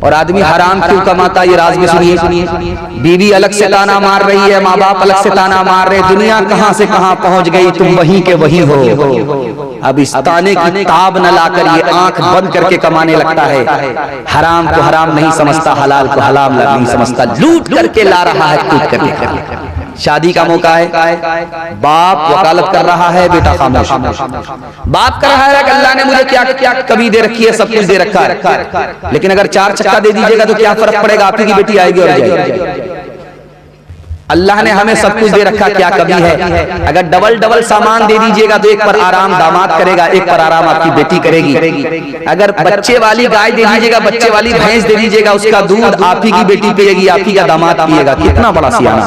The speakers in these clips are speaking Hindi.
और आदमी हराम क्यों कमाता, ये राज भी सुनिए। बीवी अलग से ताना मार रही है, माँ बाप अलग से ताना मार रहे, दुनिया कहां से कहां पहुंच गई, तुम वहीं के वहीं हो। अब इस ताने की ताब न लाकर ये आंख बंद करके कमाने लगता है। हराम को हराम नहीं समझता, हलाल को हलाल नहीं समझता, लूट करके ला रहा है, कूट करके। शादी का मौका है, बाप वकालत कर रहा है, बेटा खामोश। बाप कर रहा है कि अल्लाह ने मुझे क्या क्या कभी दे रखी है, सब कुछ दे रखा है, लेकिन अगर 4 चक्का दे दीजिएगा तो क्या फर्क पड़ेगा, आपकी बेटी आएगी और जाएगी। अल्लाह ने हमें सब कुछ दे रखा, क्या कमी है। अगर डबल डबल सामान दे दीजिएगा तो एक पर आराम दामाद करेगा, एक पर आराम आपकी बेटी करेगी। अगर बच्चे वाली गाय दे दीजिएगा, बच्चे वाली भैंस दे दीजिएगा, उसका दूध आप ही की बेटी पिएगी, आप ही का दामाद पिएगा। कितना बड़ा सियाना,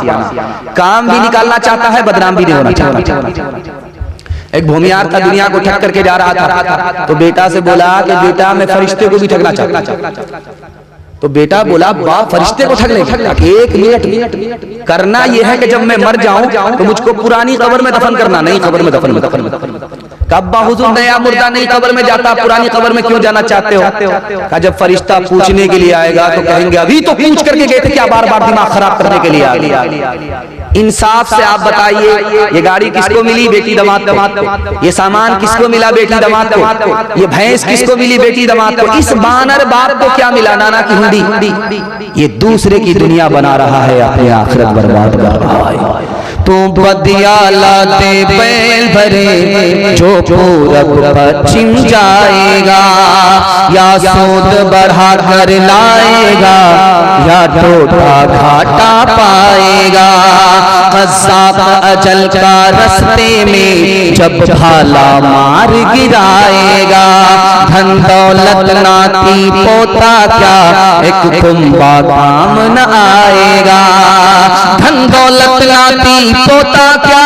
काम भी निकालना चाहता है, बदनाम भी नहीं होना चाहता। एक भूमियार था, दुनिया को ठग करके जा रहा था, तो बेटा से बोला कि बेटा मैं फरिश्ते को भी ठगना चाहता। तो बेटा बोला वाह, फरिश्ते को ठग ले। 1 मिनट करना यह है कि जब मैं मर जाऊं तो मुझको पुरानी कब्र में दफन करना, नहीं कब्र में दफन। कब्बा हुजूर नया मुर्दा नहीं कब्र में जाता, पुरानी कब्र में क्यों जाना चाहते हो। कहा जब फरिश्ता पूछने के लिए आएगा तो कहेंगे अभी तो पूछ करके गए थे, क्या बार बार दिमाग खराब करने के लिए आ गए। इंसाफ से आप बताइए, ये गाड़ी किसको मिली, बेटी दामाद। ये सामान किसको मिला, बेटी दामाद को। ये भैंस किसको मिली, बेटी दामाद को। इस बानर बाप को क्या मिला, नाना की हुंडी। ये दूसरे की दुनिया बना रहा है, अपनी आखिरत बर्बाद कर रहा है। तो बदिया लाते बैल भरे जो पूरब पश्चिम जाएगा, या सूद बढ़ा कर लाएगा, या टोटा घाटा पाएगा। कज़्ज़ाब अजल का रस्ते में जब भाला मार गिराएगा, धन दौलत नाती पोता क्या एक कुंबा काम न आएगा। धन दौलत नाती पोता क्या,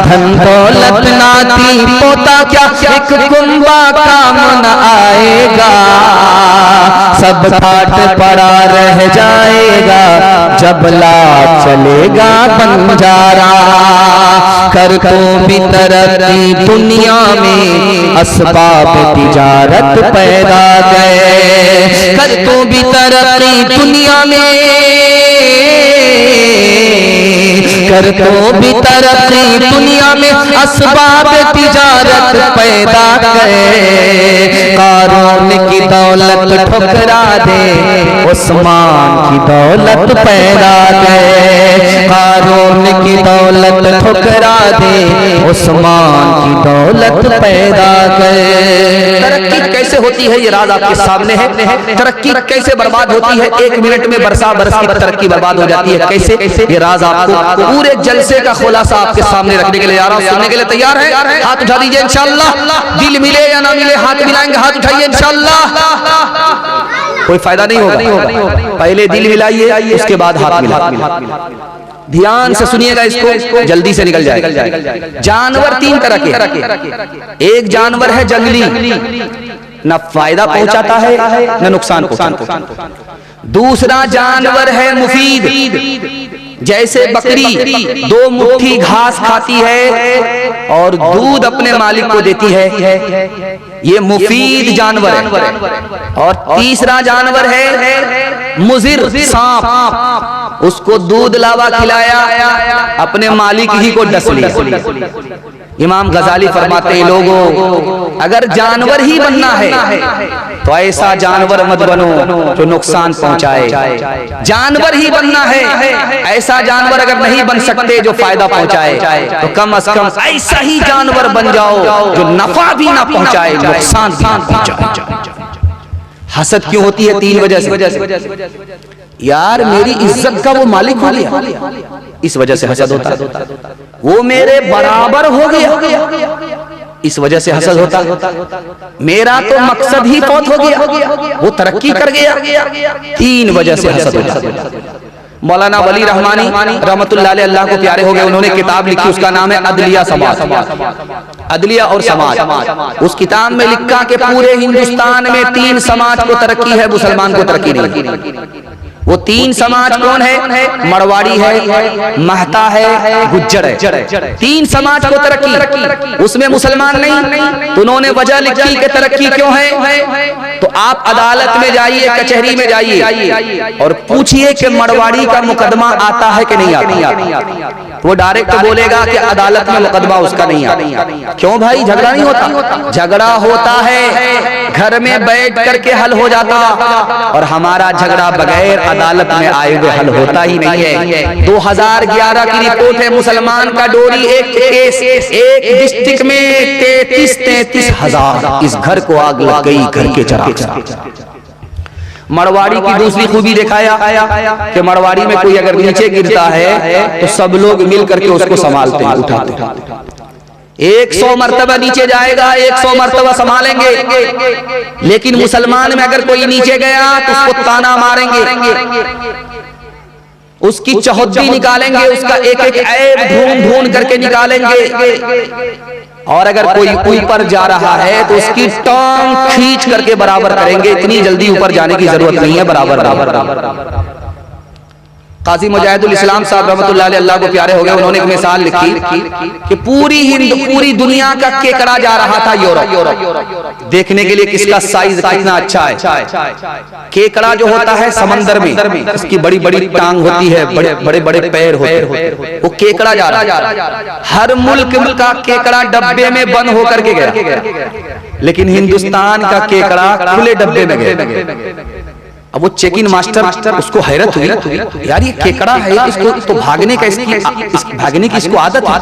धन दौलत नाती पोता क्या एक कुंबा काम न आएगा। सब ठाट पड़ा रह जाएगा, जब लाख चलेगा बंजारा। कर तो भी तरक्की दुनिया में, असबाब तिजारत पैदा गए। कर तो भी तरक्की दुनिया में, कर तो भी तरक्की दुनिया में, असबाब तिजारत पैदा गए। कारून की दौलत ठुकरा दे, उस्मान की दौलत पैदा गए। कारून की दौलत ठुकरा दे, उस्मान की दौलत पैदा गए। तरक्की कैसे होती है ये राज आपके सामने है। तरक्की कैसे बर्बाद होती है, 1 मिनट में बरसा बरस की तरक्की बर्बाद हो जाती है। कैसे, ये राज आपको पूरे जलसे का खुलासा आपके सामने रखने के लिए आ रहा हूं। सुनने के लिए तैयार है? हाथ उठा दीजिए इंशाअल्लाह। दिल मिले या ना मिले, हाथ मिलाएंगे, हाथ उठाइए इंशाअल्लाह। कोई फायदा नहीं होगा, पहले दिल मिलाइए, उसके बाद हाथ मिलाइए। ध्यान से सुनिएगा, इसको जल्दी से निकल जाएगा। जानवर 3 तरह के। एक जानवर है जंगली, न फायदा पहुंचाता है न नुकसान पहुंचाता। दूसरा जानवर है मुफीद, जैसे बकरी 2 मुट्ठी घास खाती है और दूध अपने मालिक को देती है, ये मुफीद जानवर है। और तीसरा जानवर है मुजिर, सांप, उसको दूध लावा खिलाया, अपने मालिक ही को डस लिया। इमाम गजाली फरमाते हैं लोगों, अगर जानवर ही बनना है तो ऐसा जानवर मत बनो जो नुकसान पहुंचाए। जानवर ही बनना है, ऐसा जानवर अगर नहीं बन सकते जो फायदा पहुंचाए, तो कम से कम ऐसा ही जानवर बन जाओ जो नफा भी ना पहुंचाए, नुकसान भी ना पहुंचाए। हसद क्यों होती है? 3 वजह से। यार मेरी इज्जत का वो मालिक हो गया, इस वजह से हसद होता है। वो मेरे बराबर हो गया, इस वजह से हसद होता। मेरा तो मकसद ही फौत हो गया, वो तरक्की कर गया, 3 वजह से हसद होता। मौलाना वली रहमानी रहमतुल्लाह अलैह, अल्लाह को प्यारे हो गए, उन्होंने किताब लिखी, उसका नाम है अदलिया समाज, अदलिया और समाज। उस किताब में लिखा कि पूरे हिंदुस्तान में 3 समाज को तरक्की है, मुसलमान को तरक्की नहीं। वो तीन समाज कौन है? मरवाड़ी है, महता है, गुज्जर है। तीन समाज को तरक्की, उसमें मुसलमान नहीं। तो उन्होंने वजह लिखी कि तरक्की क्यों है? तो आप अदालत में जाइए, कचहरी में जाइए और पूछिए कि मरवाड़ी का मुकदमा आता है कि नहीं आता। वो डायरेक्ट बोलेगा कि अदालत में मुकदमा उसका नहीं आता। क्यों भाई? झगड़ा नहीं होता? झगड़ा होता है, घर में बैठ करके हल हो जाता, और हमारा झगड़ा बगैर अदालत में आए हुए हल होता ही नहीं है। 2011 की रिपोर्ट है, मुसलमान का डोरी एक केस, एक डिस्ट्रिक्ट में 33 हजार इस घर को आग लग गई, घर के चराग। मरवाड़ी की दूसरी खूबी दिखाया कि मरवाड़ी में कोई अगर नीचे गिरता है तो सब लोग मिल करके उसको संभालते हैं, उठाते। 100 मर्तबा नीचे जाएगा, 100 मर्तबा संभालेंगे। लेकिन मुसलमान में अगर कोई नीचे गया तो उसको ताना मारेंगे, उसकी चौहद्दी निकालेंगे, उसका एक एक ऐब ढूंढ ढूंढ करके निकालेंगे। और अगर कोई ऊपर जा रहा है तो उसकी टांग खींच करके बराबर करेंगे। इतनी जल्दी ऊपर जाने की जरूरत नहीं है, बराबर। काजी मुजाहिदुल इस्लाम साहब रहमतुल्लाह अलैह, अल्लाह को प्यारे हो गए, उन्होंने एक मिसाल लिखी कि पूरी दुनिया का केकड़ा जा रहा था यूरोप देखने के लिए किसका साइज कितना अच्छा है। केकड़ा जो होता है समंदर में, इसकी बड़ी बड़ी टांग होती है, बड़े बड़े पैर होते हैं। वो केकड़ा जा रहा है। हर मुल्क का केकड़ा डब्बे में बंद होकर के गया, लेकिन हिंदुस्तान का केकड़ा खुले डब्बे में गया। अब वो चेक इन मास्टर उसको हैरत हुई, यार ये केकड़ा है, इसको तो भागने का भागने की इसको आदत है,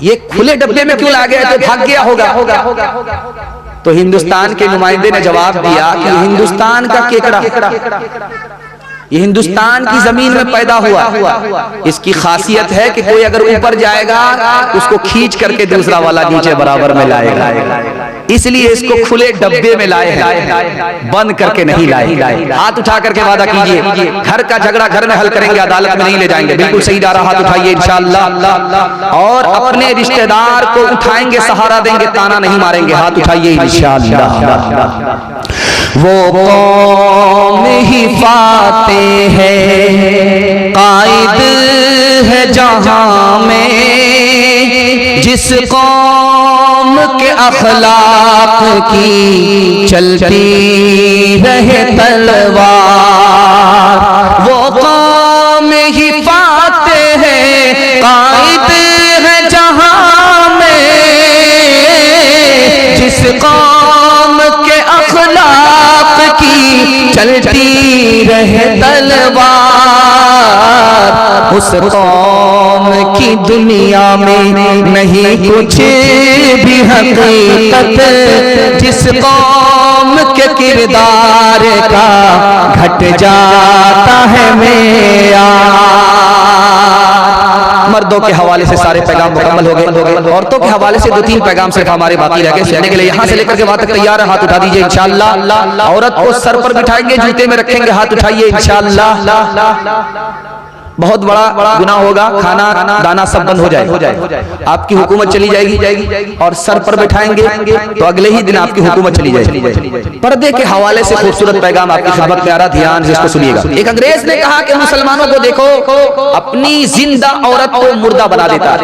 ये खुले डब्बे में क्यों ला गया? तो भाग गया होगा। तो हिंदुस्तान के नुमाइंदे ने जवाब दिया कि हिंदुस्तान का केकड़ा ये हिंदुस्तान की जमीन में पैदा हुआ। इसकी खासियत है कि कोई अगर ऊपर जाएगा उसको खींच करके दूसरा वाला नीचे बराबर में लाएगा, इसलिए इसको खुले डब्बे में लाए हैं, बंद करके नहीं लाए। हाथ उठा करके वादा कीजिए, घर का झगड़ा घर में हल करेंगे, अदालत में नहीं ले जाएंगे। बिल्कुल सही जा रहा, हाथ उठाइए इंशाअल्लाह। और अपने रिश्तेदार को उठाएंगे, सहारा देंगे, ताना नहीं मारेंगे। हाथ उठाइए इंशाअल्लाह। वो कौम ही फातेह है, कायद है जहां में, जिस कौम के अखलाक की चलती रहे तलवार। वो कौम ही फातेह है, कायद है जहां में, जिस कौम के अखलाक की चलती रहे तलवार। उस कौम की दुनिया में नहीं कुछ भी हकीकत, जिस कौम के किरदार का घट जाता है मेयार। मर्दों के हवाले से सारे पैगाम मुकम्मल हो गए, औरतों के हवाले से 2-3 पैगाम सिर्फ हमारे बाकी रह गए। सुनने के लिए यहाँ से लेकर के वहां तक तैयार है, हाथ उठा दीजिए इंशाअल्लाह। औरत को सर पर बिठाएंगे, जूते में रखेंगे, हाथ उठाइए इंशाअल्लाह। बहुत बड़ा गुनाह होगा, खाना दाना सब बंद हो जाए, आपकी हुकूमत चली जाएगी। और सर पर बैठाएंगे तो अगले ही दिन आपकी हुकूमत चली जाएगी। पर्दे के हवाले से खूबसूरत पैगाम आपकी खिदमत में आ रहा, ध्यान से इसको सुनिएगा। एक अंग्रेज ने कहा कि मुसलमानों को देखो, अपनी जिंदा औरत को मुर्दा बना देता है।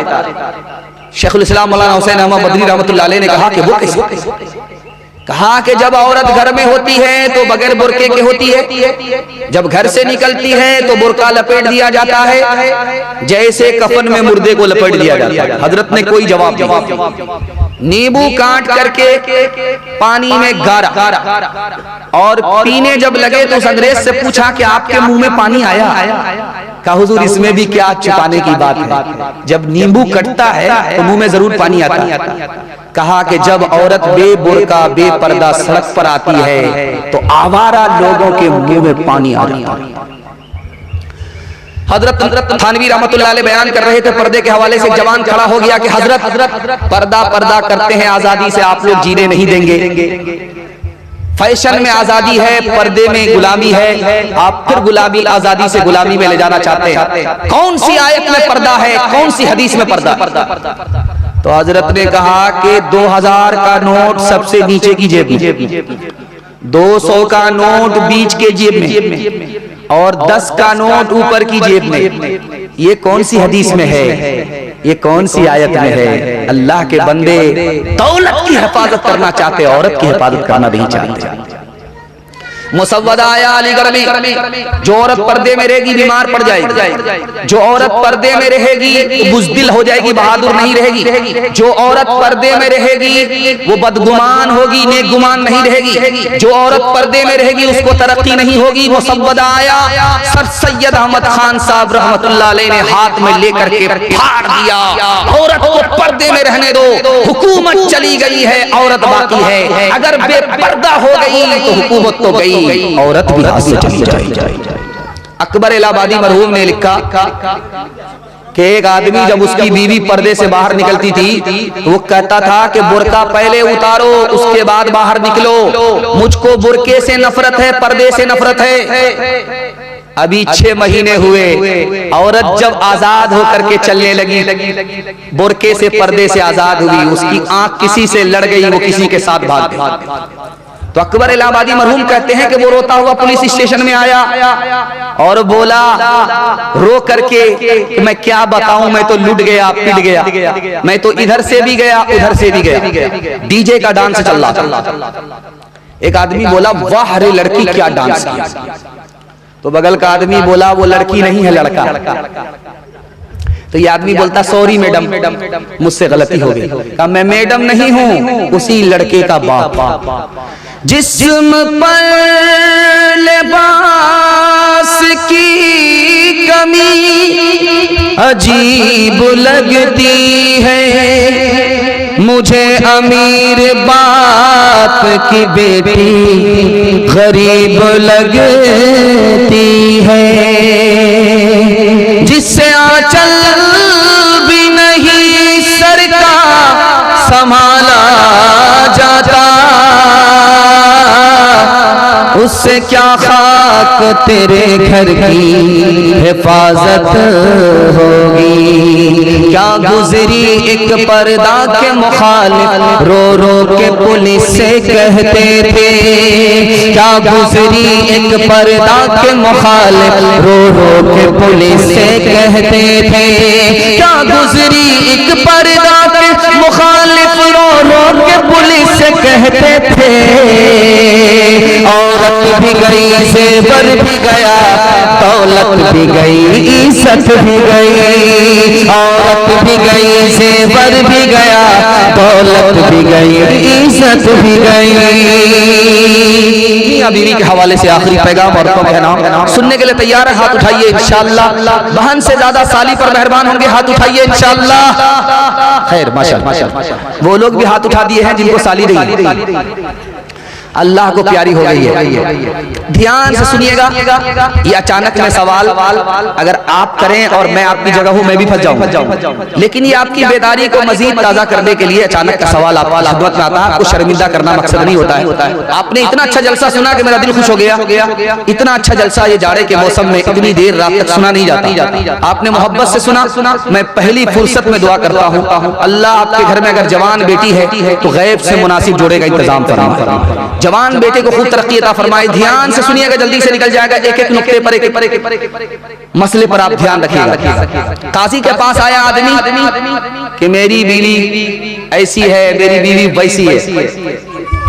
शेखुल इस्लाम मौलाना हुसैन अहमद मदनी रहमतुल्लाह अलैह ने कहा कि वो कैसे? कहा कि जब औरत घर में होती है तो बगैर बुर्के के होती है, जब घर से निकलती है तो बुर्का लपेट दिया जाता है, जैसे कफन में मुर्दे को लपेट दिया जाता है। हजरत ने कोई जवाब नहीं। नींबू काट करके पानी में गारा और पीने जब लगे तो उस अंग्रेज से पूछा कि आपके मुंह में पानी आया? कहा हुजूर इसमें भी क्या छुपाने की बात है, जब नींबू कटता है तो मुंह में जरूर पानी आता है। कहा कि जब औरत बेबुर्का बेपर्दा सड़क पर आती है तो आवारा लोगों के मुंह में पानी आ जाता है। हजरत थानवी रहमतुल्लाह अलैह बयान कर रहे थे पर्दे के हवाले से, जवान खड़ा हो गया कि हजरत पर्दा करते हैं, आजादी से आप लोग जीने नहीं देंगे। फैशन में आजादी है, पर्दे में गुलामी है, आप फिर गुलामी आजादी से गुलामी में ले जाना चाहते हैं। कौन सी आयत में पर्दा है, कौन सी हदीस में पर्दा? तो हजरत ने कहा कि 2000 का नोट सबसे नीचे की जेब में, 200 का नोट बीच के जेब में, और 10 का नोट ऊपर की जेब में। ये कौन सी हदीस में है, ये कौन सी आयत में है? अल्लाह के बंदे दौलत की हिफाजत करना चाहते, औरत की हिफाजत करना नहीं चाहते। मुसव्वदा आया अलीगढ़ में, जो औरत पर्दे में रहेगी बीमार पड़ जाएगी, जो औरत पर्दे में रहेगी बुज़दिल हो जाएगी, बहादुर नहीं रहेगी, जो औरत पर्दे में रहेगी वो बदगुमान होगी, नेकगुमान नहीं रहेगी, जो औरत पर्दे में रहेगी उसको तरक्की नहीं होगी। मुसव्वदा आया, सर सैयद अहमद खान साहब रहमतुल्लाह अलैह ने हाथ में लेकर के फाड़ दिया, औरत को पर्दे में रहने दो, हुकूमत चली गई है, औरत बाकी है, अगर बेपर्दा हो गई तो हुकूमत तो गई, औरत भी हाथ से चली जाएगी। अकबर इलाहाबादी मरहूम ने लिखा कि एक आदमी जब उसकी बीवी पर्दे से बाहर निकलती थी तो वो कहता था कि बुर्का पहले उतारो उसके बाद बाहर निकलो, मुझको बुर्के से नफरत है, पर्दे से नफरत है। अभी 6 महीने हुए, औरत जब आजाद होकर के चलने लगी, बुर्के से पर्दे से आजाद हुई, उसकी आंख किसी से लड़ गई, वो किसी के साथ भाग गई। तो अकबर इलाहाबादी मरहूम कहते हैं कि वो रोता हुआ पुलिस स्टेशन में आया और बोला रो करके कि मैं क्या बताऊं, मैं तो लुट गया, पिट गया, मैं तो इधर से भी गया उधर से भी गया, डीजे का डांस चल रहा। एक आदमी बोला वाह रे लड़की क्या डांस किया। तो बगल का आदमी बोला वो लड़की नहीं है लड़का। तो ये आदमी बोलता सॉरी मैडम, मुझसे गलती हो गई। कहा मैं मैडम नहीं हूं, उसी लड़के का बाप। जिस्म पर लिबास की कमी अजीब लगती है, मुझे अमीर बाप की बेटी गरीब लगती है, जिससे आंचल भी नहीं सर का संभाला जाता, उससे क्या खाक तेरे घर की हिफाजत होगी। क्या गुजरी एक पर्दा के मुखालिफ रो रो के पुलिस से कहते थे, क्या गुजरी एक पर्दा के मुखालिफ रो रो के पुलिस से कहते थे, क्या गुजरी एक पर्दा के मुखालिफ रो रो के पुलिस से कहते थे। औरत भी गई, ज़ेवर भी गया, दौलत भी गई, इज्जत भी गई, औरत भी गई, ज़ेवर भी गया, दौलत भी गई, इज्जत भी गई। बीवी के हवाले से आखिरी पैगाम औरतों के नाम सुनने के लिए तैयार है? हाथ उठाइए इंशाअल्लाह। बहन से ज्यादा साली पर मेहरबान होंगे, हाथ उठाइए इंशाअल्लाह। खैर माशाअल्लाह, वो लोग भी हाथ उठा दिए हैं जिनको साली नहीं, अल्लाह को प्यारी हो गई है। ध्यान से सुनिएगा, ये अचानक में सवाल अगर आप करें और मैं आपकी जगह हूं मैं भी फंस जाऊं, लेकिन ये आपकी बेदारी को मजीद ताजा करने के लिए अचानक का सवाल आपकी खिदमत में आता है। आपको शर्मिंदा करना मकसद नहीं होता है। आपने इतना अच्छा जलसा सुना कि मेरा दिल खुश हो गया। इतना अच्छा जलसा ये जाड़े के मौसम में इतनी देर रात तक सुना नहीं जाता। आपने मोहब्बत से सुना। मैं पहली फुर्सत में दुआ करता हूँ अल्लाह आपके घर में अगर जवान बेटी है तो गैब से मुनासिब जोड़े का इंतजाम फरमाए, जवान बेटे को खूब तरक्की अता फरमाए। ध्यान से सुनिएगा, जल्दी से निकल जाएगा, एक एक नुक्ते पर एक मसले पर आप ध्यान रखिएगा। काजी के पास आया आदमी कि मेरी बीवी ऐसी है, मेरी बीवी वैसी है।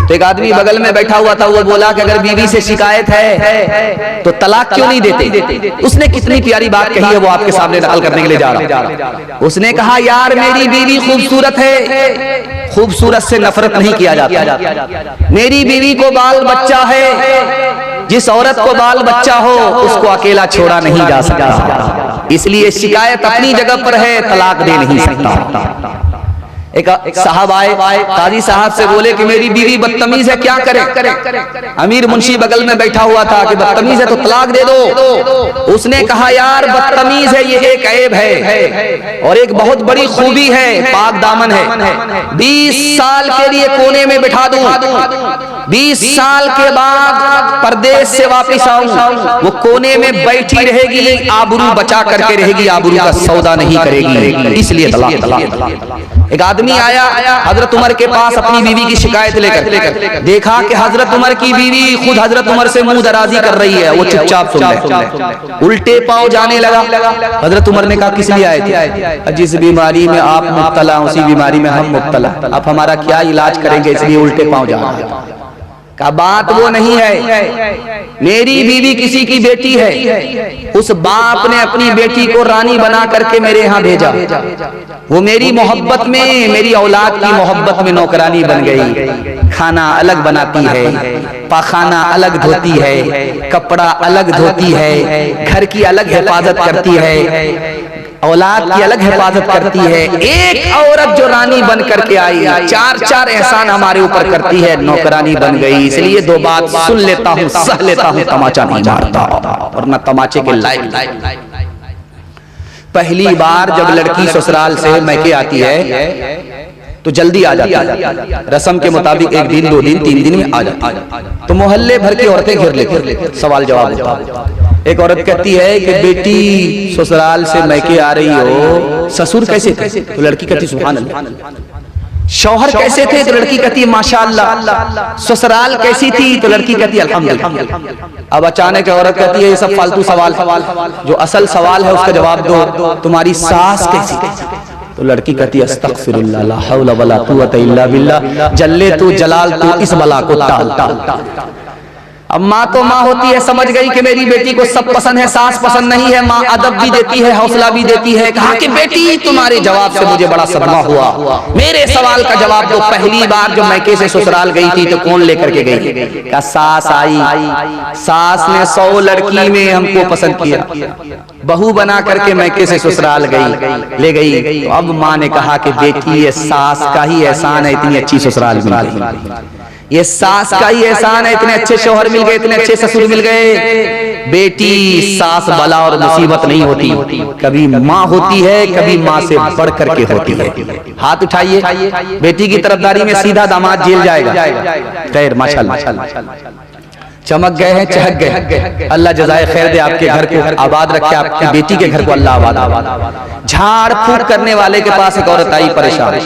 तो एक आदमी बगल में बैठा हुआ था, वो बोला कि अगर बीवी से शिकायत है तो तलाक क्यों नहीं देते? उसने कितनी प्यारी बात कही है वो आपके सामने नकल करने के लिए जा रहा। उसने कहा यार मेरी बीवी खूबसूरत है, खूबसूरत से नफरत नहीं किया जाता। मेरी बीवी को बाल बच्चा है, जिस औरत को बाल बच्चा हो उसको अकेला छोड़ा नहीं जा सकता, इसलिए शिकायत अपनी जगह पर है, तलाक दे नहीं सकता। एक साहब आए, काजी साहब से बोले कि मेरी बीवी बदतमीज है, क्या करें? अमीर मुंशी बगल में बैठा हुआ था कि बदतमीज है तो तलाक दे दो। उसने कहा यार बदतमीज है ये एक ऐब है और एक बहुत बड़ी खूबी है, पाक दामन है। 20 साल के लिए कोने में बिठा दूं, 20 साल के बाद परदेश से वापिस आऊं, वो कोने में बैठी रहेगी, आबरू बचा करके रहेगी, आबरू का सौदा नहीं करेगी, इसलिए तलाक। एक आदमी आया हजरत उमर के पास अपनी बीवी की शिकायत लेकर, देखा कि हजरत उमर की बीवी खुद हजरत उमर से मुंह दराजी कर रही है, वो चुपचाप सुन रहे, उल्टे पांव जाने लगा। हजरत उमर ने कहा किस लिए आए थे? जिस बीमारी में आप मुब्तला उसी बीमारी में हम मुब्तला, अब हमारा क्या इलाज करेंगे, इसलिए उल्टे पांव जा रहे हैं। का बात वो नहीं है, मेरी बीवी किसी की बेटी है, उस बाप ने अपनी बेटी को रानी बना करके मेरे यहाँ भेजा, वो मेरी मोहब्बत में, मेरी औलाद की मोहब्बत में नौकरानी बन गई। खाना अलग बनाती है, पाखाना अलग धोती है, कपड़ा अलग धोती है, घर की अलग हिफाजत करती है, औलाद की अलग हिफाजत करती है। एक औरत जो रानी बन करके आई, चार चार एहसान हमारे ऊपर करती है, नौकरानी बन गई। इसलिए दो बात सुन लेता हूँ, सह लेता हूँ, तमाचा नहीं मारता, और न तमाचे के लायक। पहली बार जब लड़की ससुराल से मैके आती है तो जल्दी आ जाती है, रस्म के मुताबिक 1 दिन 2 दिन 3 दिन में आ जाती है। तो मोहल्ले भर की औरतें घेर लेती, सवाल जवाब होता। एक औरत कहती है कि बेटी ससुराल से मैके आ रही हो, ससुर कैसे थे? तो लड़की कहती सुभान अल्लाह। शौहर कैसे थे? तो लड़की कहती है माशाअल्लाह। ससुराल कैसी थी? तो लड़की कहती है अल्हम्दुलिल्लाह। अब अचानक औरत कहती है ये सब फालतू सवाल, जो असल सवाल है उसका जवाब दो, तुम्हारी सास कैसी थी? तो लड़की कहती है अस्तगफिरुल्लाह, ला हौला वला कुव्वता इल्ला बिल्लाह, जल्ले तू जलाल तू इस बला को टाल। अब माँ तो माँ होती है, समझ गई कि मेरी बेटी को सब पसंद है, सास पसंद नहीं है। माँ अदब भी देती है, हौसला भी देती है। कहा कि बेटी तुम्हारे जवाब से मुझे बड़ा सदमा हुआ, मेरे सवाल का जवाब दो। पहली बार जब मैके से ससुराल गई थी तो कौन लेकर के गई? क्या सास आई? सास ने 100 लड़की में हमको पसंद किया, बहू बना करके मैके से ससुराल गई, ले गई। तो अब माँ ने कहा कि बेटी ये सास का ही एहसान है, इतनी अच्छी ससुराल मिल गई, ये सास का ही एहसान है, इतने अच्छे शौहर मिल गए, इतने अच्छे ससुर मिल गए। बेटी सास बला और मुसीबत नहीं होती, कभी माँ होती है, कभी माँ से बढ़ करके होती है। हाथ उठाइए, बेटी की तरफदारी में सीधा दामाद जेल जाएगा। खैर माशाअल्लाह, चमक गए हैं, चहक गए। अल्लाह जज़ाए खैर दे, आपके घर को आबाद रखे, आपकी बेटी के घर को अल्लाह आबाद। झाड़ फूक करने वाले के पास एक औरत आई परेशान।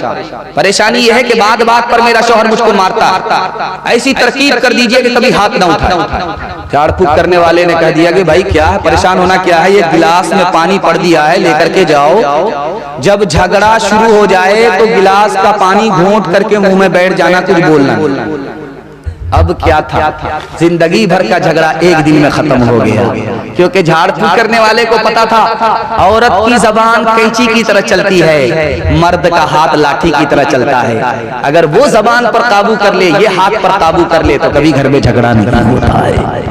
परेशानी यह है कि बात बात पर मेरा शौहर मुझको मारता, ऐसी तरकीब कर दीजिए कि कभी हाथ ना उठाए। झाड़ फूक करने वाले ने कह दिया कि भाई क्या है, परेशान होना क्या है, ये गिलास में पानी पड़ दिया है, लेकर के जाओ। जब झगड़ा शुरू हो जाए तो गिलास का पानी घोंट करके मुंह में बैठ जाना, कुछ बोलना। अब क्या था, जिंदगी भर का झगड़ा एक दिन में खत्म हो गया, क्योंकि झाड़ फूक करने वाले को पता था औरत की जबान कैंची की तरह चलती है, मर्द का हाथ लाठी की तरह चलता है। अगर वो जबान पर काबू कर ले, ये हाथ पर काबू कर ले, तो कभी घर में झगड़ा नहीं होता है।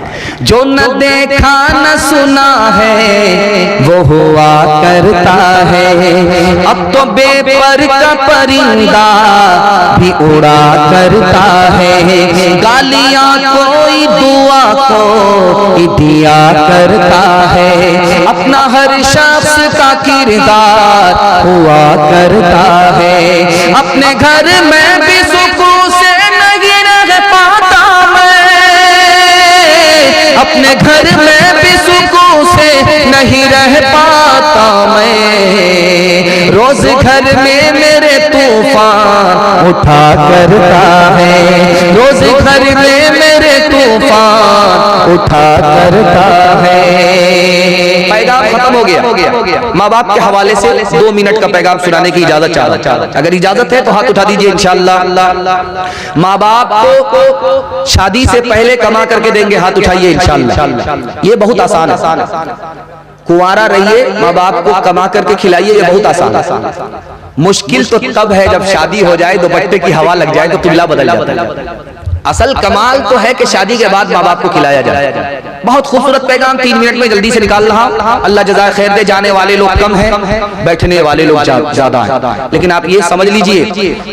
जो न देखा न सुना है वो हुआ करता है, अब तो बेपर का परिंदा भी उड़ा करता है। गालियां कोई दुआ को दिया करता है, अपना हर शख्स का किरदार हुआ करता है। अपने घर में भी सुकून से नहीं रह पाता मैं, अपने घर में भी सुकून से नहीं रह पाता मैं। रोज घर में मेरे तूफान उठा करता है, रोज घर में मेरे तूफान उठा करता है। पैगाम खत्म हो गया। माँ बाप के हवाले से 2 मिनट का पैगाम सुनाने की इजाजत चाहता, अगर इजाजत है तो हाथ उठा दीजिए इंशाअल्लाह। माँ बाप को शादी से पहले कमा करके देंगे, हाथ उठाइए इंशाअल्लाह। ये बहुत आसान है, कुंवारा रहिए, माँ बाप को कमा करके खिलाइए, ये बहुत आसान है। मुश्किल तो तब है जब शादी हो जाए, दुपट्टे की हवा लग जाए तो तुल्ला बदल जाता है। असल कमाल तो है कि शादी के बाद माँ बाप को खिलाया जाए। बहुत खूबसूरत पैगाम 3 मिनट में जल्दी से निकाल रहा हूं। अल्लाह जज़ाए खैर दे, जाने वाले लोग कम हैं, बैठने वाले लोग ज्यादा हैं। लेकिन आप ये समझ लीजिए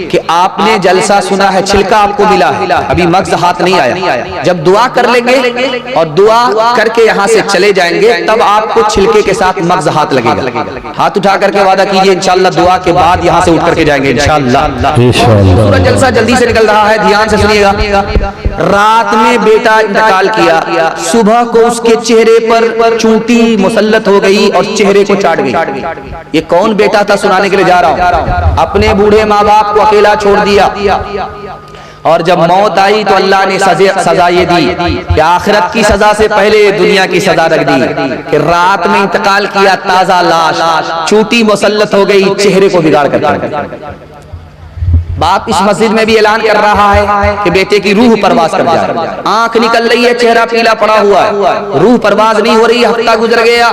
कि आपने जलसा सुना है, छिलका आपको मिला है, अभी मग्ज़ हाथ नहीं आया। जब दुआ कर लेंगे और दुआ करके यहाँ से चले जाएंगे, तब आपको छिलके के साथ मग्ज़ हाथ लगेगा। हाथ उठा करके वादा कीजिए इंशाअल्लाह, दुआ के बाद यहाँ से उठ करके जाएंगे इंशाअल्लाह। खूबसूरत जलसा जल्दी से निकल रहा है, ध्यान से सुनिएगा। रात में बेटा इंतकाल किया, सुबह को उसके चेहरे पर चूंटी मुसल्लत हो गई और चेहरे को चाट गई। ये कौन बेटा था सुनाने के लिए जा रहा हूं। अपने बूढ़े माँ बाप को अकेला छोड़ दिया और जब मौत आई तो अल्लाह ने सजा ये दी कि आखिरत की सजा से पहले दुनिया की सजा रख दी कि रात में इंतकाल किया, ताजा लाश, चूंटी मुसल्लत हो गई, चेहरे को बिगाड़ कर। बाप इस मस्जिद में भी ऐलान कर रहा है कि बेटे की रूह परवाज कर जाए। आंख निकल रही है, चेहरा पीला पड़ा हुआ है, रूह परवाज नहीं हो रही। हफ्ता गुजर गया,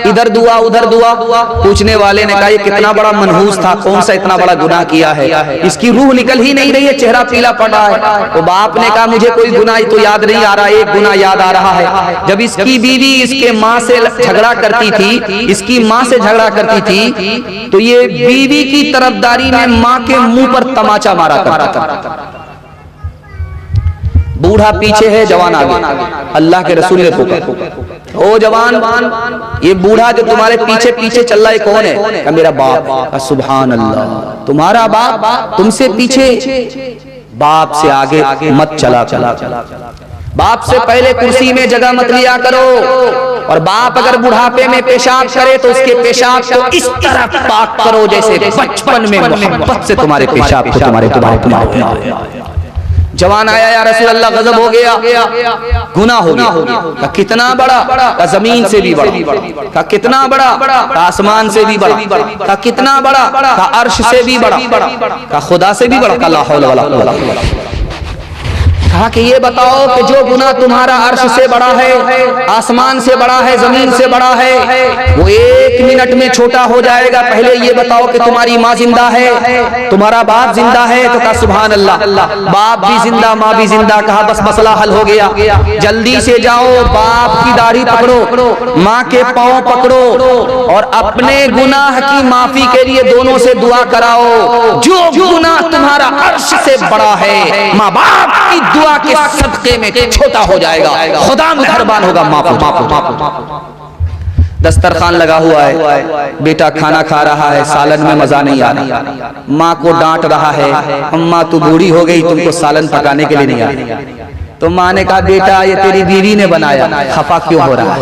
इधर दुआ उधर दुआ। पूछने वाले ने कहा ये कितना बड़ा मनहूस था, कौन सा इतना बड़ा गुनाह किया है, इसकी रूह निकल ही नहीं रही है, चेहरा पीला पड़ा है। तो बाप ने कहा मुझे कोई गुनाह तो याद नहीं आ रहा, एक गुनाह याद आ रहा है। जब इसकी बीवी इसके माँ से झगड़ा करती थी, इसकी माँ से झगड़ा करती थी, तो ये बीवी की तरफदारी में माँ के मुंह पर तमाचा मारा करता था। बूढ़ा पीछे है, जवान आगे। अल्लाह के रसूल ने पुकारा, ओ जवान, ये बूढ़ा जो तुम्हारे पीछे पीछे चल रहा है कौन है? कहा मेरा बाप। सुभान अल्लाह, तुम्हारा बाप तुमसे पीछे? बाप से आगे मत चला। बाप से पहले कुर्सी में जगह मत लिया करो। और बाप अगर बुढ़ापे में पेशाब करे तो उसके पेशाब को इस तरह पाक करो जैसे बचपन में मोहब्बत से तुम्हारे पेशाब को तुम्हारे जवान आया, या रसूल अल्लाह गजब हो गया, गुनाह हो गया। का कितना बड़ा? का जमीन से भी बड़ा। का कितना बड़ा? का आसमान से भी बड़ा। का कितना बड़ा? का अर्श से भी बड़ा। का खुदा से भी बड़ा। का ला हौला वला कुव्वता। कहा कि ये बताओ कि जो गुनाह तुम्हारा अर्श से बड़ा है, आसमान से बड़ा है, जमीन से बड़ा है, वो 1 मिनट में छोटा हो जाएगा। पहले ये बताओ कि तुम्हारी माँ जिंदा है, तुम्हारा बाप जिंदा है? तो कहा सुभान अल्लाह, बाप भी जिंदा, माँ भी जिंदा। कहा बस मसला हल हो गया, जल्दी से जाओ, बाप की दाढ़ी पकड़ो, माँ के पांव पकड़ो और अपने गुनाह की माफी के लिए दोनों से दुआ कराओ। जो गुनाह तुम्हारा अर्श से बड़ा है, माँ बाप की दुआ के सदके में छोटा हो जाएगा, खुदा मेहरबान होगा, माफ। दस्तरखान लगा हुआ है, बेटा खाना खा रहा है, सालन में मजा नहीं आ रहा, माँ को डांट रहा है, अम्मा तू बूढ़ी हो गई, तुमको सालन पकाने के लिए नहीं आ रहा। तो माँ ने कहा बेटा ये तेरी बीवी ने बनाया, खफा क्यों हो रहा है?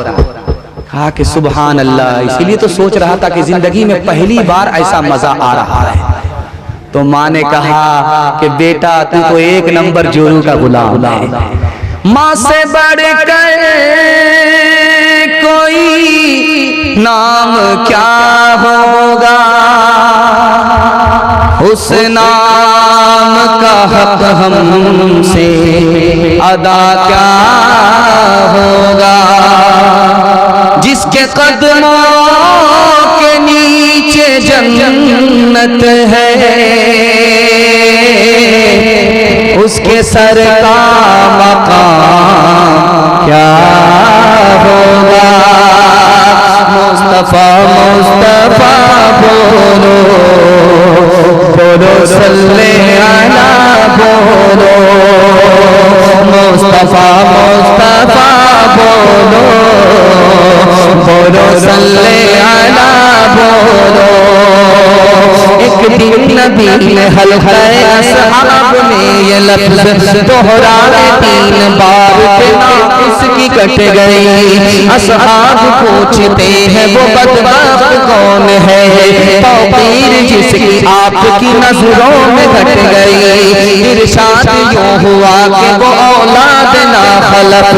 कहा कि सुभान अल्लाह, इसीलिए तो सोच रहा था कि जिंदगी में पहली बार ऐसा मजा आ रहा है। तो माँ ने कहा कि बेटा तू तो 1 नंबर जोरू का गुलाम है, माँ से बढ़कर कोई नाम क्या होगा, उस नाम का हक हमसे अदा क्या होगा, जिसके कदमों के नीचे जन्नत है, उसके सर का मकाम क्या होगा। मुस्तफा मुस्तफा बोलो, बोलो सल्ले अला बोलो, मुस्तफा मुस्तफा बोलो, बोलो सल्ले अला बोलो। एक दिन नबी ने हल्का असहाब में ये लफ्ज़ दोहराए 3 बार, इसकी कट गई। असहाब पूछते हैं वो बदबख्त कौन है, तौक़ीर जिसकी आपकी नजरों में घट गई। इरशाद यूं हुआ कि वो औलाद ना खलफ,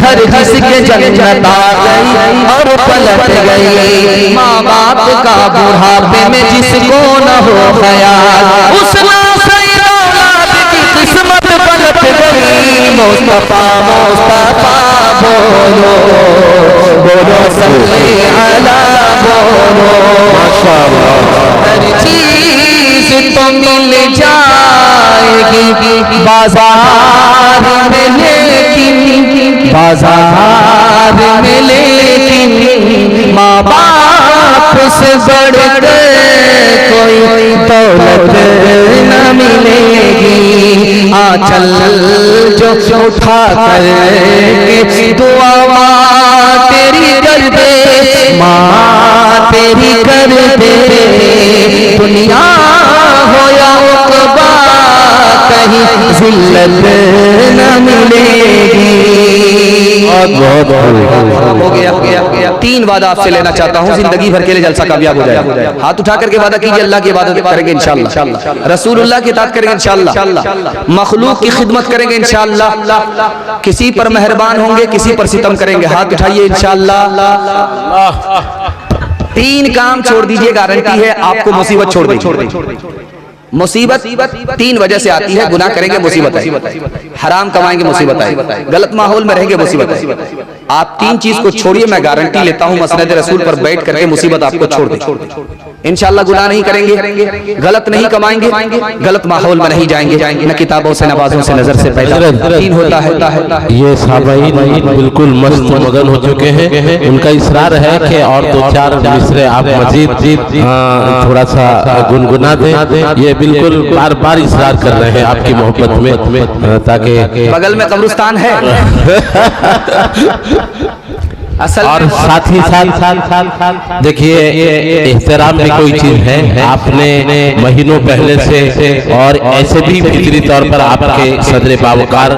घर जिसके जन्नत आ गई और पलट गई। माँ बाप का बुढ़ापे में जिसको न हो ख्याल, उस नासईर औलाद की किस्मत पलट गई। मुस्तफा मुस्तफा बोलो, बोलो सल्ले अला बोलो। हर चीज तो मिल जाएगी बाजार में, लेकिन बाजार में लेकिन माँ बाप से बढ़कर कोई दौलत न मिलेगी। आंचल जो उठा कर दुआ माँ तेरी कर दे, माँ तेरी कर दे, दुनिया हो या उक़बा कहीं जिल्लत न मिलेगी। बहुत हो गया। 3 वादा आपसे लेना चाहता हूँ, जिंदगी भर के लिए जलसा कामयाब हो जाए। हाथ उठा करके वादा कीजिए, अल्लाह की इबादत करेंगे इंशाअल्लाह, रसूलुल्लाह की इताअत करेंगे इंशाअल्लाह, मखलूक की खिदमत करेंगे इंशाअल्लाह, किसी पर मेहरबान होंगे, किसी पर सितम करेंगे। हाथ उठाइए इंशाअल्लाह। 3 काम छोड़ दीजिए, गारंटी है आपको मुसीबत छोड़ देगी। मुसीबत 3 वजह से आती है। गुनाह करेंगे मुसीबत है, हराम कमाएंगे मुसीबत है, गलत माहौल में रहेंगे मुसीबत है। आप 3 चीज को छोड़िए, मैं गारंटी लेता हूं मसनद रसूल पर बैठ करके मुसीबत आपको छोड़ दे इंशाअल्लाह। गुनाह नहीं करेंगे, गलत नहीं कमाएंगे, गलत माहौल में नहीं जाएंगे, न किताबों से नवाजों से नजर से पैदा 3 होता है। ये साहबाइन बिल्कुल मस्त मगन हो चुके हैं। उनका इसरार है कि और 2-4 मिसरे आप मजीद थोड़ा सा गुनगुना दें। ये बिल्कुल बार बार इसरार कर रहे हैं आपकी मोहब्बत में, ताकि बगल में कब्रिस्तान है असल और साथ ही साथ देखिए एहतराम भी कोई चीज है। आपने महीनों पहले से और ऐसे भी फिक्री तौर पर आपके सदर बावकार,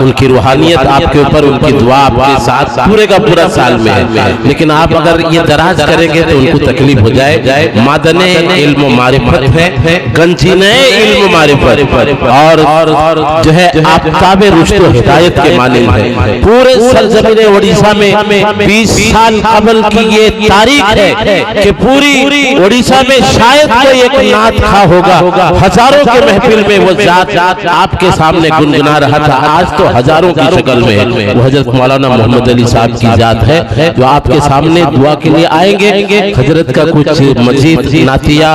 उनकी रूहानियत आपके ऊपर, उनकी दुआ आपके साथ पूरे का पूरा साल में है। लेकिन आप अगर ये दराज करेंगे तो उनको तकलीफ हो जाए। मादने इल्म मारिफत है, गंजीने इल्म मारिफत और जो है आफ्ताबे रुश्द व हिदायत के मानिंद है। पूरे सरजमीन उड़ीसा में 20 साल कबल की ये तारीख है कि पूरी उड़ीसा में शायद कोई एक नात खा होगा। हजारों के महफिल में वो जात आपके सामने गुनगुना रहा था। आज तो हजारों की शक्ल में वो हजरत मौलाना मोहम्मद अली साहब की जात है, जो आपके सामने दुआ के लिए आएंगे। हजरत का कुछ मजीद नातिया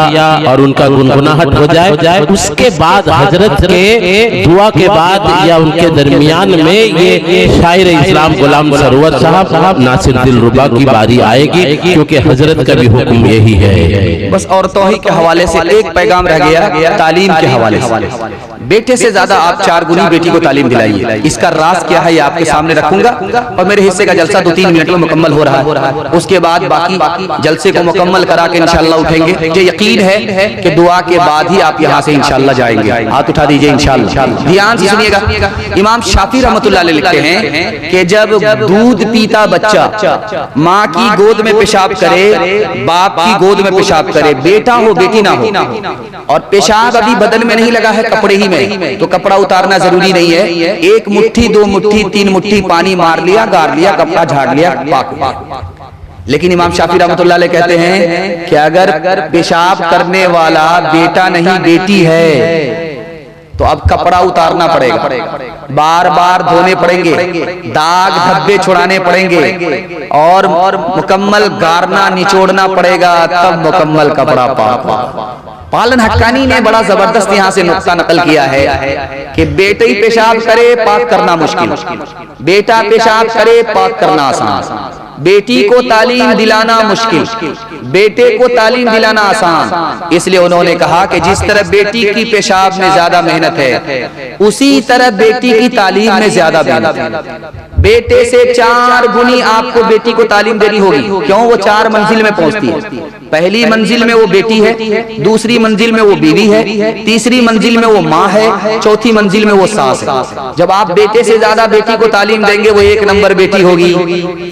और उनका गुनगुनाहट हो जाए, उसके बाद हजरत के दुआ के बाद या उनके दरमियान में ये शायर इस्लाम गुलाम सरवर साहब नासिर दिलरुबा की बारी आएगी, क्योंकि हजरत का भी हुक्म यही है। बस और तौहीद के हवाले से एक पैगाम रह गया, तालीम के हवाले से। बेटे से ज्यादा आप 4 गुनी बेटी को तालीम दिलाइए। इसका राज क्या है ये आपके सामने रखूंगा, और मेरे हिस्से का जलसा 2-3 मिनट में मुकम्मल हो रहा है। उसके बाद बाकी जलसे को मुकम्मल करा के इंशाअल्लाह उठेंगे। मुझे यकीन है कि दुआ के बाद ही आप यहाँ से इंशाअल्लाह जाएंगे। हाथ उठा दीजिए इंशाअल्लाह। ध्यान से सुनिएगा, इमाम शाफी रहमतुल्लाह अलैह लिखते हैं कि जब दूध पीता बच्चा माँ की गोद में पेशाब करे, बाप की गोद में पेशाब करे, बेटा हो बेटी ना हो, और पेशाब अभी बदन में नहीं लगा है, कपड़े ही में, तो कपड़ा उतारना जरूरी नहीं है। 1 मुट्ठी 2 मुट्ठी 3 मुट्ठी पानी मार लिया, गार लिया, कपड़ा झाड़ लिया, पाक। लेकिन इमाम शाफी रहमतुल्लाह अलैह कहते हैं कि अगर पेशाब करने वाला बेटा नहीं बेटी है तो अब कपड़ा उतारना पड़ेगा, बार बार धोने पड़ेंगे, दाग धब्बे छुड़ाने पड़ेंगे, और मुकम्मल गारना निचोड़ना पड़ेगा, तब मुकम्मल कपड़ा पाक। पालन हक्कानी ने बड़ा जबरदस्त यहाँ से नुक्ता नकल किया है कि बेटे ही पेशाब करे पाक करना मुश्किल, बेटा पेशाब करे पाक करना आसान, बेटी को तालीम दिलाना मुश्किल, बेटे को तालीम दिलाना आसान। इसलिए उन्होंने कहा कि जिस तरह बेटी की पेशाब में ज्यादा मेहनत है, उसी तरह बेटी की तालीम में ज्यादा मेहनत है। बेटे से 4 गुनी आपको बेटी को तालीम देनी होगी। क्यों? वो 4 मंजिल में पहुंचती है। पहली मंजिल में वो बेटी है, दूसरी मंजिल में वो बीवी है, तीसरी मंजिल में वो माँ है, चौथी मंजिल में वो सास है। जब आप बेटे से ज्यादा बेटी को तालीम देंगे, वो 1 नंबर बेटी होगी।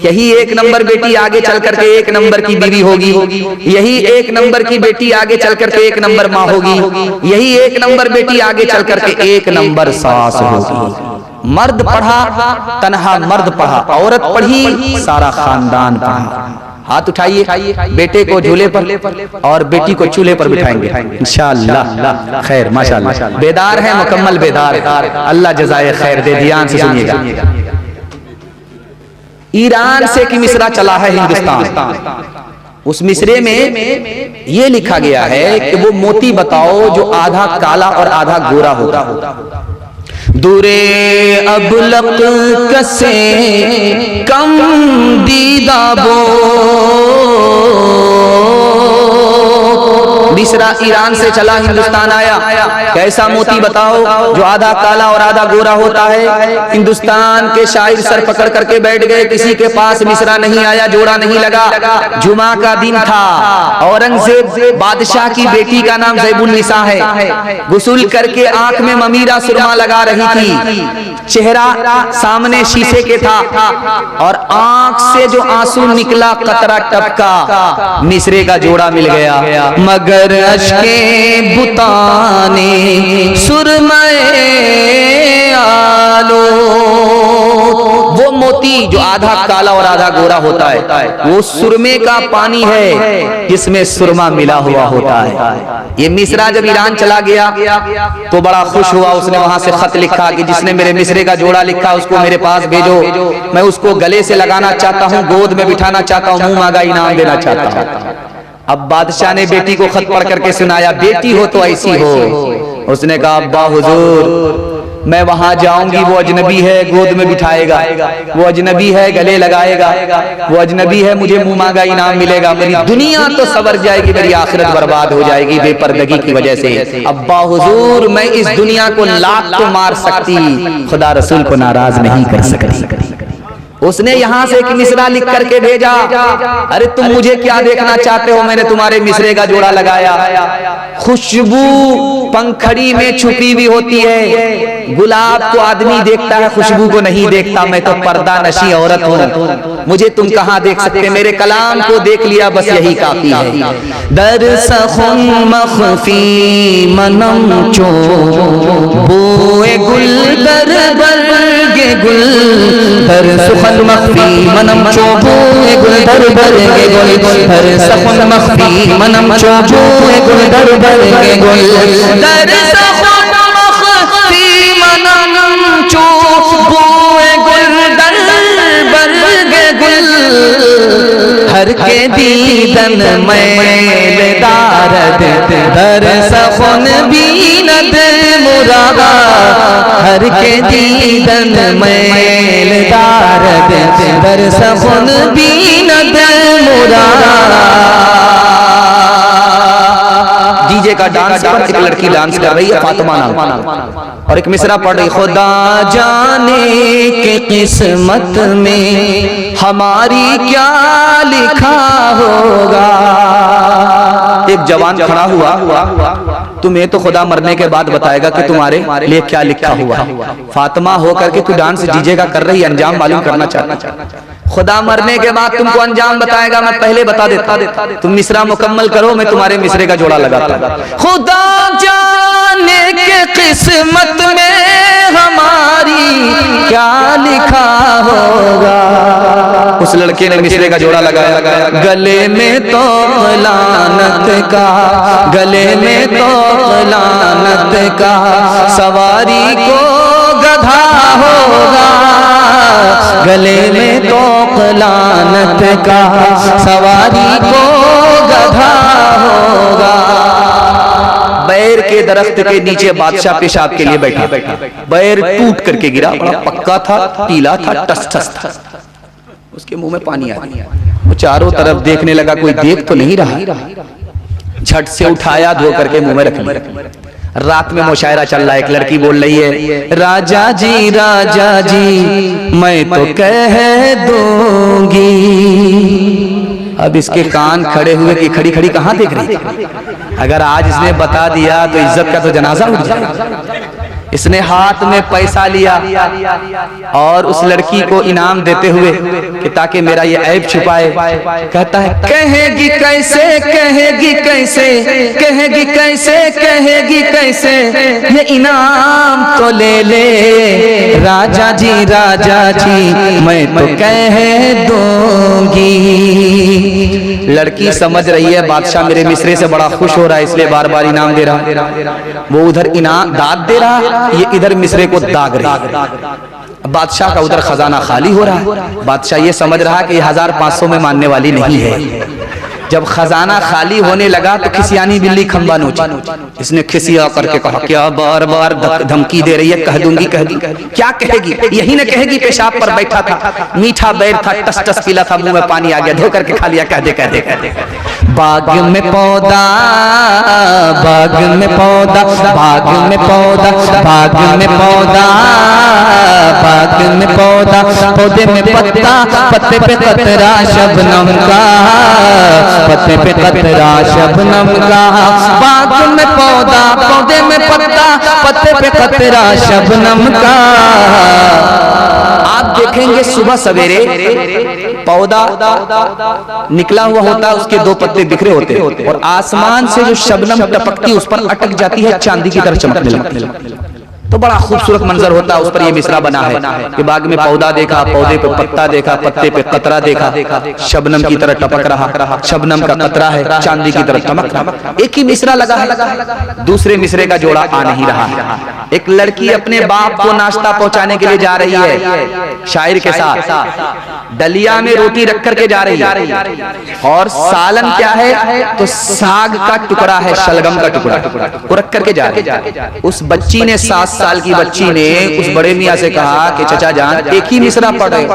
यही 1 नंबर बेटी आगे चल करके 1 नंबर की बीवी होगी। यही 1 नंबर की बेटी आगे चल करके 1 नंबर माँ होगी। यही 1 नंबर बेटी आगे चल करके 1 नंबर सास होगी। मर्द पढ़ा, तन्हा मर्द पढ़ा, औरत पढ़ी, सारा खानदान पढ़ा। हाथ उठाइए, बेटे को झूले पर और बेटी को चूल्हे पर बिठाएंगे इंशाअल्लाह। खैर माशाअल्लाह, बेदार है, मुकम्मल बेदार है। अल्लाह जज़ाए खैर दे। ध्यान से सुनिएगा, ईरान से की मिसरा चला है हिंदुस्तान। उस मिसरे में ये लिखा गया है कि वो मोती बताओ जो आधा काला और आधा गोरा होगा। दूरे अबलक कसे कम दीदा बो मिस्रा ईरान से चला हिंदुस्तान आया। कैसा मोती बताओ, जो आधा काला और आधा गोरा होता है। हिंदुस्तान के शायर सर पकड़ करके बैठ गए, किसी के पास मिस्रा नहीं आया, जोड़ा नहीं लगा। जुमा का दिन था, औरंगजेब बादशाह की बेटी का नाम ज़ैबुन्निसा है, गुस्ल करके आंख में ममीरा सुरमा लगा रही थी। चेहरा सामने शीशे के था और आंख से जो आंसू निकला कतरा टपका, मिसरे का जोड़ा मिल गया। मगर अश्के बुताने सुरमए आलो, वो मोती जो आधा काला और आधा गोरा होता है, वो सुरमे का पानी है जिसमें सुरमा मिला हुआ होता है। ये मिस्रा जब ईरान चला गया तो बड़ा खुश हुआ। उसने वहां से खत लिखा कि जिसने मेरे मिस्रे का जोड़ा लिखा उसको मेरे पास भेजो, मैं उसको गले से लगाना चाहता हूँ, गोद में बिठाना चाहता हूँ, मुंह मांगा इनाम देना चाहता हूँ। अब बादशाह ने बेटी को खत पढ़ करके सुनाया, बेटी हो तो ऐसी हो। उसने कहा, अब्बा हुजूर मैं वहां जाऊंगी, वो अजनबी है, गोद में बिठाएगा, वो अजनबी है, गले लगाएगा, वो अजनबी है, मुझे मुंह मांगा इनाम मिलेगा, मेरी दुनिया तो सवर जाएगी, मेरी आखिरत बर्बाद हो जाएगी बेपर्दगी की वजह से। अब्बा हुजूर मैं इस दुनिया को लाख तो मार सकती, खुदा रसूल को नाराज नहीं कर सकती। उसने यहां से एक मिसरा लिख करके भेजा, अरे तुम मुझे क्या देखना चाहते हो, मैंने तुम्हारे मिसरे का जोड़ा लगाया। खुशबू पंखड़ी में छुपी हुई होती है, गुलाब को आदमी देखता है, खुशबू को नहीं देखता। मैं तो पर्दा नशी औरत हूँ, मुझे तुम कहाँ देख सकते, मेरे कलाम को देख लिया बस यही काफी है। दर सखुन मखफी मनम चो बोए गुल दर बरगे गुल, दर सुखन मखफी मनम चो बोए गुल दर बरगे गुल, दर सखुन मखफी मनम चो बोए गुल दर बरगे गुल, दर सखुन मखफी मनम चो बोए गुल दर बरगे गुल, हर के दीदन मैलदारद दर सखुन बीनद मुरादा, हर के दीदन मैलदारद दर सखुन बीनद मुरादा। डीजे का डांस पर एक लड़की डांस कर रही है, फातिमा नाम, और एक मिसरा पढ़ रही, खुदा जाने के किस्मत में हमारी क्या लिखा होगा। एक जवान खड़ा हुआ, तुम्हें तो खुदा मरने के बाद बताएगा कि तुम्हारे लिए क्या लिखा हुआ है। फातिमा होकर के तू डांस डीजे का कर रही है, अंजाम मालूम करना चाहता। खुदा मरने के बाद तुमको अंजाम बताएगा, मैं पहले बता देता, तुम मिसरा मुकम्मल करो, मैं तुम्हारे मिसरे का जोड़ा लगाता। खुदा जाने के किस्मत में हमारी क्या लिखा होगा। उस लड़के ने मिसरे का जोड़ा लगाया, गले में तो लानत का, गले में तो लानत का, सवारी को गधा होगा, गले में तो लानत का, सवारी को गधा होगा। बैर के दरख्त के नीचे बादशाह पेशाब के लिए बैठा, बैर टूट करके गिरा, बड़ा पक्का था, पीला था, टस टस था, उसके मुंह में पानी आ गया। वो चारों तरफ देखने लगा, कोई देख तो नहीं रहा, झट से उठाया, धो करके मुंह में रख लिया। रात में मुशायरा चल रहा है, एक लड़की बोल रही है, राजा जी मैं तो कह दूंगी। अब इसके कान खड़े हुए कि खड़ी खड़ी कहाँ देख रही थी। अगर आज इसने बता दिया तो इज्जत का तो जनाजा उठ जाएगा। इसने हाथ में पैसा लिया और उस लड़की को इनाम देते हुए कि ताकि मेरा ये ऐब छुपाए, कहता है कहेगी कैसे, कहेगी कैसे, कहेगी कैसे, कहेगी कैसे, ये इनाम तो ले ले राजा जी मैं तो कह दूंगी। लड़की समझ रही है बादशाह मेरे मिसरे से बड़ा खुश हो रहा है, इसलिए बार बार इनाम दे रहा। वो उधर इनाम दाद दे रहा, ये इधर मिसरे को दाग रही। बादशाह का उधर खजाना खाली हो रहा है। बादशाह ये समझ रहा कि 1500 में मानने वाली नहीं है। जब खजाना खाली होने लगा तो खिसियानी बिल्ली खंबा नोची। इसने खिसिया करके कहा क्या बार बार धमकी दे रही है, कह दूंगी कह दी। क्या कहेगी? यही न कहेगी पेशाब पर बैठा था, मीठा बैर था, टस टस पीला था, मुंह में पानी आ गया, धो करके खा लिया, कह दे कह दे कह दे। बाग में पौधा, बाग में पौधा, बाग में पौधा, बाग में पौधा, बाग में पौधा, पौधे में पत्ता, पत्ते पे कतरा शबनम का, पत्ते पे कतरा शबनम का। बाग में पौधा, पौधे में पत्ता, पत्ते पे कतरा शबनम का। आप देखेंगे सुबह सवेरे पौधा निकला हुआ होता, उसके दो पत्ते बिखरे होते और आसमान से जो शबनम टपकती उस पर अटक जाती है, चांदी की तरह चमकने लगती। तो बड़ा खूबसूरत मंजर होता है। उस पर ये मिसरा बना है कि बाग में पौधा देखा, पौधे पे पत्ता देखा, पत्ते पे कतरा देखा, शबनम की तरह टपक रहा, शबनम का कतरा है, चांदी की तरह चमक रहा। एक ही मिसरा लगा है, दूसरे मिसरे का जोड़ा आ नहीं रहा है। एक लड़की अपने बाप को नाश्ता पहुंचाने के लिए जा रही है शायर के साथ, डलिया में रोटी रख करके जा रही है और सालन क्या है तो साग का टुकड़ा है, शलगम का टुकड़ा, वो रख करके जा रही है। उस बच्ची ने 7 साल की बच्ची ने उस बड़े मियाँ से कहा कि चचा जान एक ही मिसरा पढ़ रहे,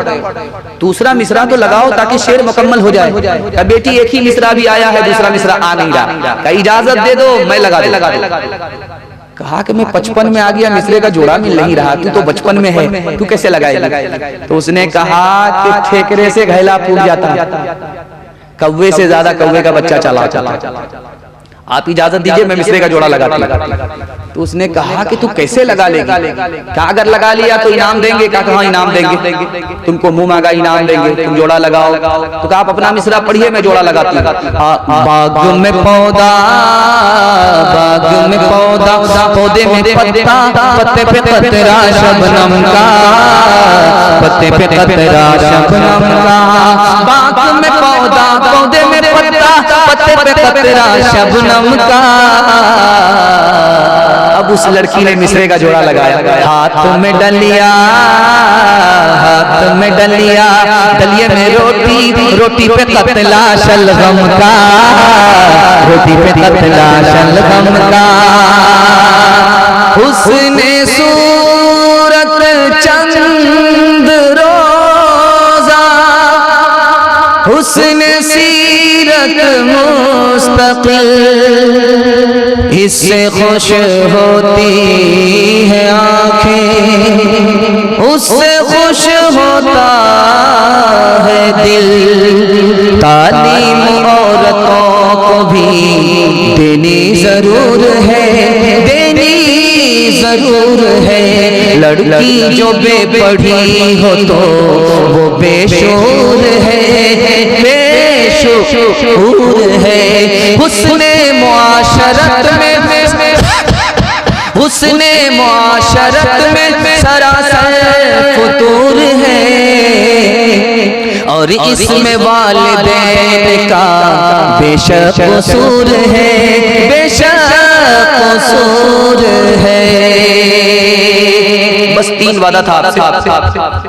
दूसरा मिसरा तो लगाओ ताकि शेर मुकम्मल हो जाए। अब बेटी एक ही मिसरा भी आया है, दूसरा मिसरा आ नहीं रहा, इजाजत दे दो मैं लगा दे। कहा कि मैं 55 में आ गया, मिसरे का जोड़ा मिल नहीं रहा, तू तो बचपन में है, तू कैसे लगाएगा? तो उसने कहा कि ठेकरे से घैला फूट जाता, कौवे से ज्यादा कौवे का बच्चा चला। आप इजाजत दीजिए मैं मिसरे का जोड़ा लगाती। तो उसने कहा कि तू कैसे लगा लेगी? क्या अगर लगा लिया तो इनाम देंगे? क्या कहा इनाम देंगे, तुमको मुंह मांगा इनाम देंगे, तुम जोड़ा लगाओ। तो कहा आप अपना मिसरा पढ़िए मैं जोड़ा लगाती। बाग में पौधा, बाग में पौधा, पौधे में पत्ता, पत्ते पे कतरा शबनम का, पत्ते पे कतरा शबनम का। बाग में पौधा, पौधे में पत्ता, पत्ते पे कतरा शबनम का। अब उस लड़की ने मिसरे का जोड़ा लगाया, हाथ में डलिया, हाथ में डलिया, डलिए में रोटी, रोटी पे कतला शलगम का, रोटी पे कतला शलगम का। उसने सूरत चंद रोजा, उसने सीरत मुस्तकिल, इससे खुश होती है आंखें, उससे खुश होता है दिल। तालीम औरतों को भी देनी जरूर है, देनी जरूर है। लड़की जो बेपढ़ी हो तो वो बेशूर है, बेशूर है। हुस्ने मुआशरत में, हुस्ने मुआशरत में सरासर फुतूर है और इसमें वालिदैन का बेशक कसूर है, बेशक कसूर है। बस 3 वादा था आपसे,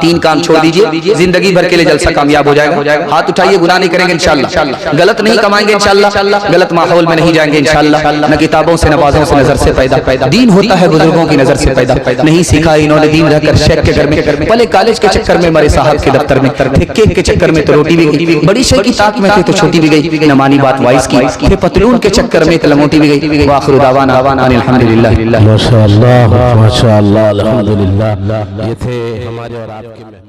3 काम छोड़ दीजिए, जिंदगी भर के लिए जलसा कामयाब हो जाएगा। हाथ उठाइए, गुनाह नहीं करेंगे इंशाल्लाह, गलत नहीं कमाएंगे इंशाल्लाह, गलत माहौल में नहीं जाएंगे इंशाल्लाह। न किताबों से, नवाजों से, नजर से पैदा, दीन होता है बुजुर्गों की नजर से पैदा। नहीं सीखा इन्होंने दीन रहकर शेख के घर में, पहले कॉलेज के चक्कर में मरे साहब के दफ्तर में, ठेके के चक्कर में तो रोटी भी गई, बड़ी शेख की ताक में थे तो छोटी भी गई, न मानी बात वाइस की, फिर पतलून के चक्कर में तो लंगोटी भी गई। वाखिर दावाना अल्हम्दुलिल्लाह। माशाअल्लाह, माशाअल्लाह, अल्हम्दुलिल्लाह। ये थे हमारे और आपके